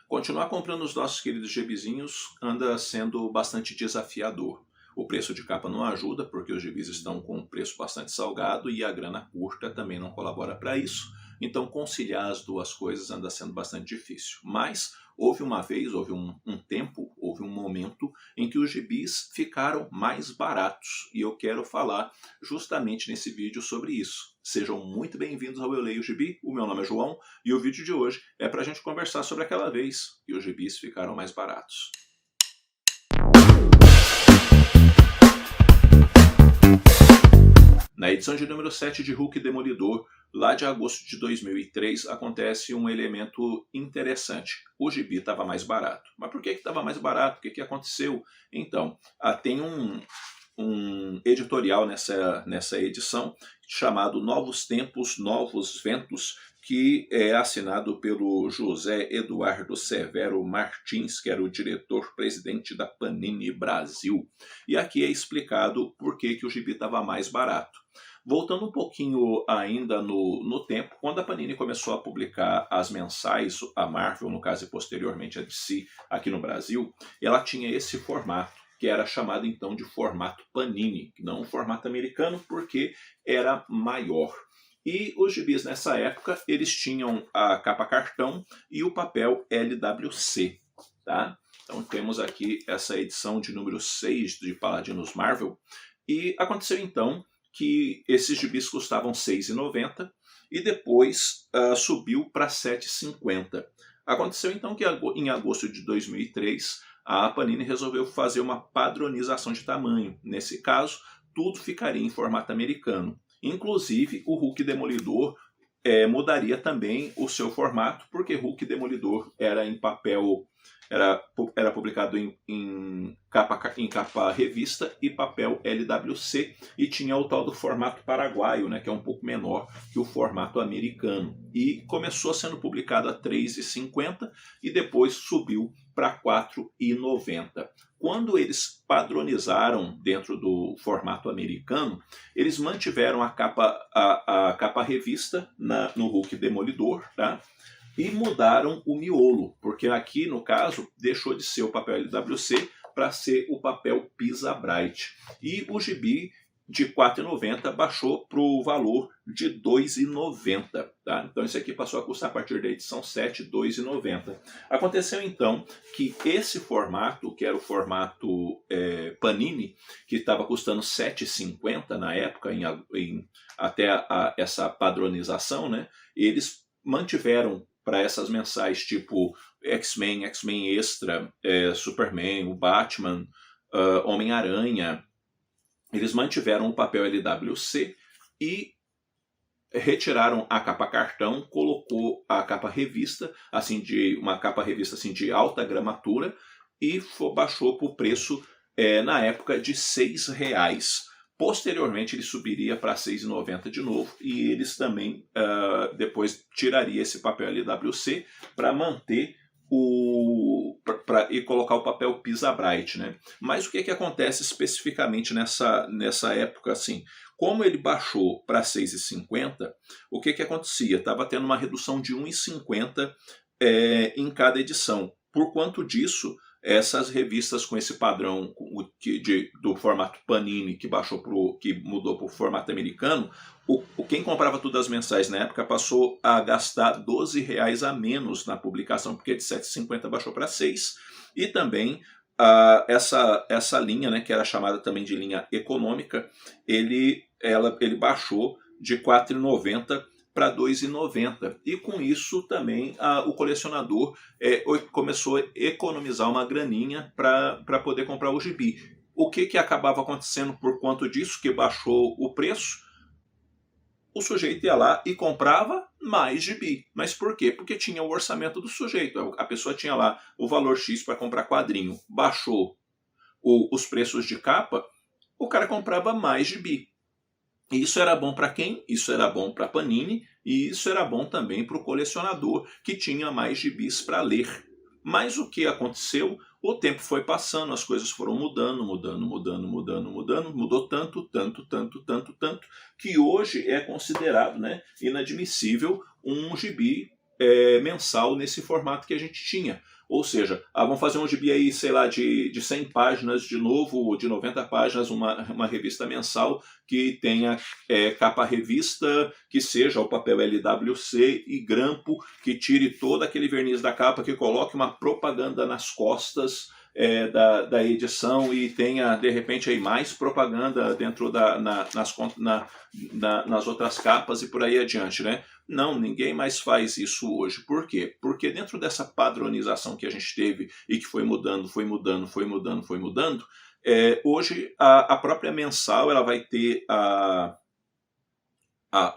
Continuar comprando os nossos queridos gibizinhos anda sendo bastante desafiador. O preço de capa não ajuda, porque os gibis estão com um preço bastante salgado e a grana curta também não colabora para isso. Então conciliar as duas coisas anda sendo bastante difícil. Mas houve uma vez, houve um tempo, houve um momento em que os gibis ficaram mais baratos. E eu quero falar justamente nesse vídeo sobre isso. Sejam muito bem-vindos ao Eu Leio Gibi, o meu nome é João e o vídeo de hoje é para a gente conversar sobre aquela vez que os gibis ficaram mais baratos. Na edição de número 7 de Hulk Demolidor, lá de agosto de 2003, acontece um elemento interessante. O gibi estava mais barato. Mas por que estava mais barato? O que aconteceu? Então, tem um editorial nessa edição chamado Novos Tempos, Novos Ventos, que é assinado pelo José Eduardo Severo Martins, que era o diretor-presidente da Panini Brasil. E aqui é explicado por que o gibi estava mais barato. Voltando um pouquinho ainda no tempo, quando a Panini começou a publicar as mensais, a Marvel, no caso, e posteriormente a DC aqui no Brasil, ela tinha esse formato, que era chamado então de formato Panini, não o formato americano, porque era maior. E os gibis nessa época, eles tinham a capa cartão e o papel LWC, tá? Então temos aqui essa edição de número 6 de Paladinos Marvel, e aconteceu então que esses gibis custavam R$ 6,90 e depois subiu para R$ 7,50. Aconteceu então que em agosto de 2003, a Panini resolveu fazer uma padronização de tamanho. Nesse caso, tudo ficaria em formato americano. Inclusive, o Hulk Demolidor mudaria também o seu formato, porque Hulk Demolidor era em papel, era publicado em capa revista e papel LWC, e tinha o tal do formato paraguaio, né, que é um pouco menor que o formato americano. E começou sendo publicado a R$ 3,50 e depois subiu para R$ 4,90. Quando eles padronizaram dentro do formato americano, eles mantiveram a capa revista no Hulk Demolidor, tá? E mudaram o miolo, porque aqui, no caso, deixou de ser o papel LWC para ser o papel Pisa Bright. E o gibi de R$ 4,90 baixou para o valor de R$ 2,90. Tá? Então esse aqui passou a custar a partir da edição 7, R$ 2,90. Aconteceu então que esse formato, que era o formato Panini, que estava custando R$ 7,50 na época, até essa padronização, né, eles mantiveram para essas mensais tipo X-Men, X-Men Extra, Superman, o Batman, Homem-Aranha. Eles mantiveram o papel LWC e retiraram a capa cartão, colocou a capa revista, uma capa revista assim, de alta gramatura, e baixou para o preço, na época, de R$ 6,00. Posteriormente ele subiria para R$ 6,90 de novo, e eles também depois tirariam esse papel LWC para manter e colocar o papel Pisa Bright, né? Mas o que acontece especificamente nessa época, assim? Como ele baixou para R$ 6,50, o que acontecia? Estava tendo uma redução de R$ 1,50 em cada edição. Por quanto disso, essas revistas com esse padrão do formato Panini, que mudou para o formato americano, quem comprava todas as mensais na época passou a gastar R$ 12,00 a menos na publicação, porque de R$ 7,50 baixou para R$ 6,00, e também essa linha, né, que era chamada também de linha econômica, ele baixou de R$ 4,90 para R$ 2,90. E com isso também o colecionador começou a economizar uma graninha para poder comprar o gibi. O que acabava acontecendo por conta disso, que baixou o preço? O sujeito ia lá e comprava mais gibi. Mas por quê? Porque tinha o orçamento do sujeito. A pessoa tinha lá o valor X para comprar quadrinho. Baixou os preços de capa, o cara comprava mais gibi. E isso era bom para quem? Isso era bom para a Panini, e isso era bom também para o colecionador, que tinha mais gibis para ler. Mas o que aconteceu? O tempo foi passando, as coisas foram mudando, mudou tanto, que hoje é considerado, né, inadmissível um gibi mensal nesse formato que a gente tinha. Ou seja, vamos fazer um gibi aí, sei lá, de 100 páginas de novo, de 90 páginas, uma revista mensal que tenha capa revista, que seja o papel LWC e grampo, que tire todo aquele verniz da capa, que coloque uma propaganda nas costas da edição e tenha, de repente, aí mais propaganda dentro nas outras capas e por aí adiante, né? Não, ninguém mais faz isso hoje. Por quê? Porque dentro dessa padronização que a gente teve e que foi mudando, hoje a própria mensal ela vai ter a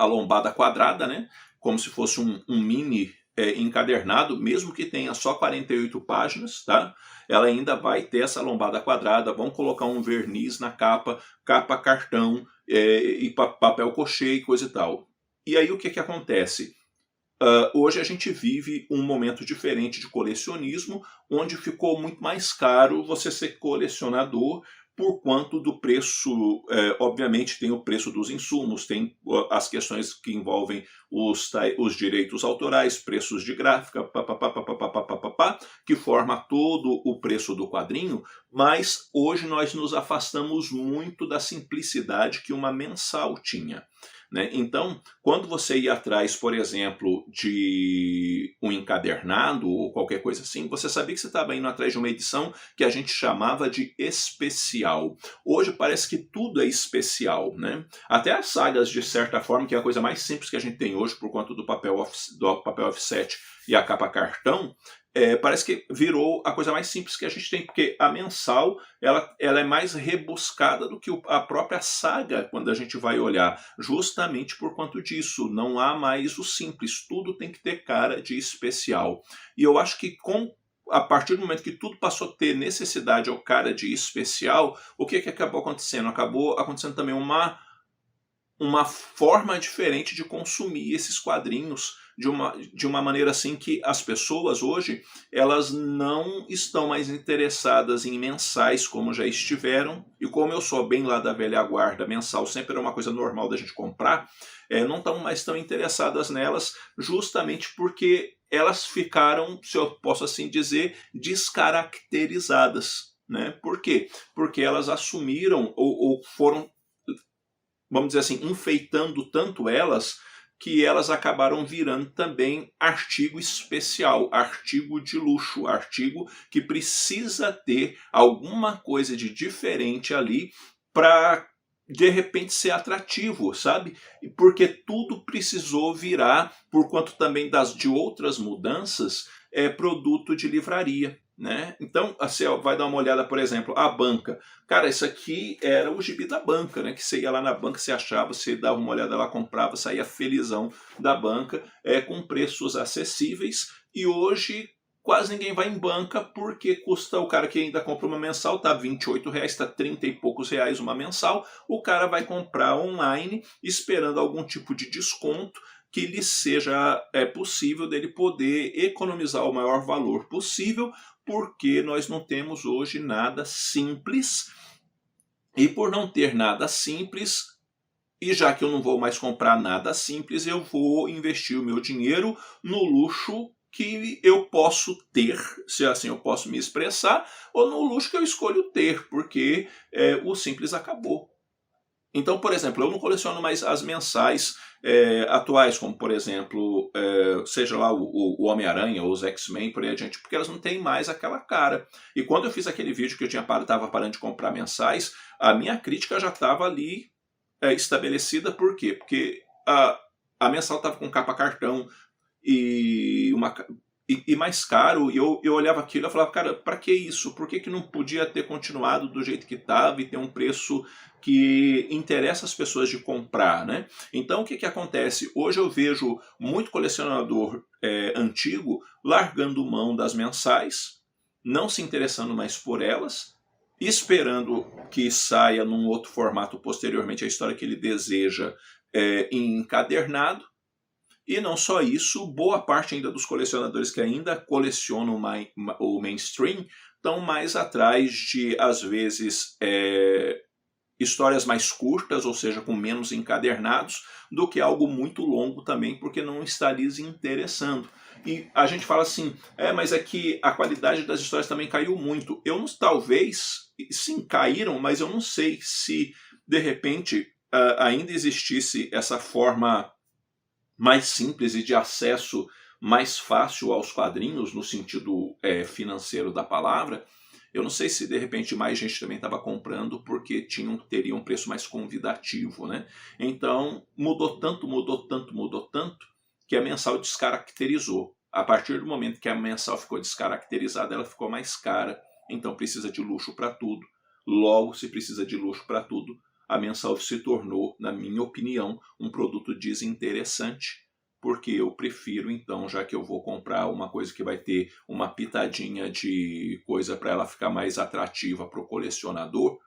lombada quadrada, né? Como se fosse um mini encadernado, mesmo que tenha só 48 páginas, tá? Ela ainda vai ter essa lombada quadrada, vão colocar um verniz na capa cartão e papel cochê e coisa e tal. E aí o que acontece? Hoje a gente vive um momento diferente de colecionismo, onde ficou muito mais caro você ser colecionador, por quanto do preço, obviamente tem o preço dos insumos, tem as questões que envolvem os direitos autorais, preços de gráfica, que forma todo o preço do quadrinho, mas hoje nós nos afastamos muito da simplicidade que uma mensal tinha. Né? Então, quando você ia atrás, por exemplo, de um encadernado ou qualquer coisa assim, você sabia que você estava indo atrás de uma edição que a gente chamava de especial. Hoje parece que tudo é especial, né? Até as sagas, de certa forma, que é a coisa mais simples que a gente tem hoje por conta do papel offset e a capa cartão, parece que virou a coisa mais simples que a gente tem, porque a mensal ela é mais rebuscada do que a própria saga, quando a gente vai olhar, justamente por conta disso. Não há mais o simples, tudo tem que ter cara de especial. E eu acho que a partir do momento que tudo passou a ter necessidade ou cara de especial, o que acabou acontecendo? Acabou acontecendo também uma forma diferente de consumir esses quadrinhos de uma maneira assim que as pessoas hoje elas não estão mais interessadas em mensais como já estiveram, e como eu sou bem lá da velha guarda, mensal sempre era uma coisa normal da gente comprar, não estão mais tão interessadas nelas, justamente porque elas ficaram, se eu posso assim dizer, descaracterizadas. Né? Por quê? Porque elas assumiram ou foram, vamos dizer assim, enfeitando tanto elas, que elas acabaram virando também artigo especial, artigo de luxo, artigo que precisa ter alguma coisa de diferente ali para de repente ser atrativo, sabe? Porque tudo precisou virar, por quanto também de outras mudanças, produto de livraria. Né? Então, você vai dar uma olhada, por exemplo, a banca. Cara, isso aqui era o gibi da banca, né? Que você ia lá na banca, você achava, você dava uma olhada lá, comprava, saía felizão da banca, com preços acessíveis. E hoje quase ninguém vai em banca porque custa, o cara que ainda compra uma mensal, tá R$28, tá 30 e poucos reais uma mensal. O cara vai comprar online esperando algum tipo de desconto que lhe seja possível dele poder economizar o maior valor possível, porque nós não temos hoje nada simples, e por não ter nada simples, e já que eu não vou mais comprar nada simples, eu vou investir o meu dinheiro no luxo que eu posso ter, se assim eu posso me expressar, ou no luxo que eu escolho ter, porque o simples acabou. Então, por exemplo, eu não coleciono mais as mensais atuais, como por exemplo, seja lá o Homem-Aranha ou os X-Men, por aí adiante, porque elas não têm mais aquela cara. E quando eu fiz aquele vídeo que eu estava parando de comprar mensais, a minha crítica já estava ali estabelecida. Por quê? Porque a mensal estava com capa cartão e mais caro, e eu olhava aquilo e falava, cara, para que isso? Por que não podia ter continuado do jeito que estava e ter um preço que interessa as pessoas de comprar, né? Então o que acontece? Hoje eu vejo muito colecionador antigo largando mão das mensais, não se interessando mais por elas, esperando que saia num outro formato posteriormente a história que ele deseja em encadernado. E não só isso, boa parte ainda dos colecionadores que ainda colecionam o mainstream estão mais atrás de, às vezes, histórias mais curtas, ou seja, com menos encadernados, do que algo muito longo também, porque não está lhes interessando. E a gente fala assim, mas é que a qualidade das histórias também caiu muito. Talvez, sim, caíram, mas eu não sei se, de repente, ainda existisse essa forma mais simples e de acesso mais fácil aos quadrinhos, no sentido financeiro da palavra. Eu não sei se de repente mais gente também estava comprando porque teria um preço mais convidativo, né? Então mudou tanto que a mensal descaracterizou. A partir do momento que a mensal ficou descaracterizada, ela ficou mais cara. Então precisa de luxo para tudo. Logo, se precisa de luxo para tudo, a mensal se tornou, na minha opinião, um produto desinteressante. Porque eu prefiro, então, já que eu vou comprar uma coisa que vai ter uma pitadinha de coisa para ela ficar mais atrativa para o colecionador,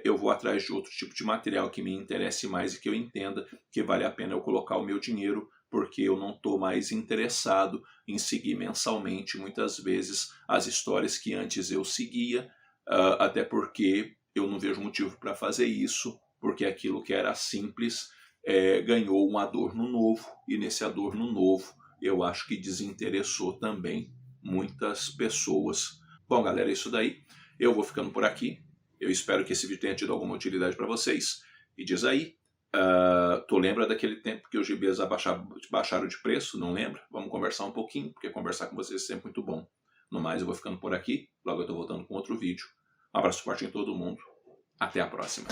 eu vou atrás de outro tipo de material que me interesse mais e que eu entenda que vale a pena eu colocar o meu dinheiro, porque eu não estou mais interessado em seguir mensalmente, muitas vezes, as histórias que antes eu seguia, até porque eu não vejo motivo para fazer isso, porque aquilo que era simples ganhou um adorno novo, e nesse adorno novo eu acho que desinteressou também muitas pessoas. Bom, galera, é isso daí. Eu vou ficando por aqui. Eu espero que esse vídeo tenha tido alguma utilidade para vocês. E diz aí, tu lembra daquele tempo que os GBs baixaram de preço? Não lembra? Vamos conversar um pouquinho, porque conversar com vocês é sempre muito bom. No mais, eu vou ficando por aqui. Logo eu estou voltando com outro vídeo. Um abraço forte em todo mundo. Até a próxima.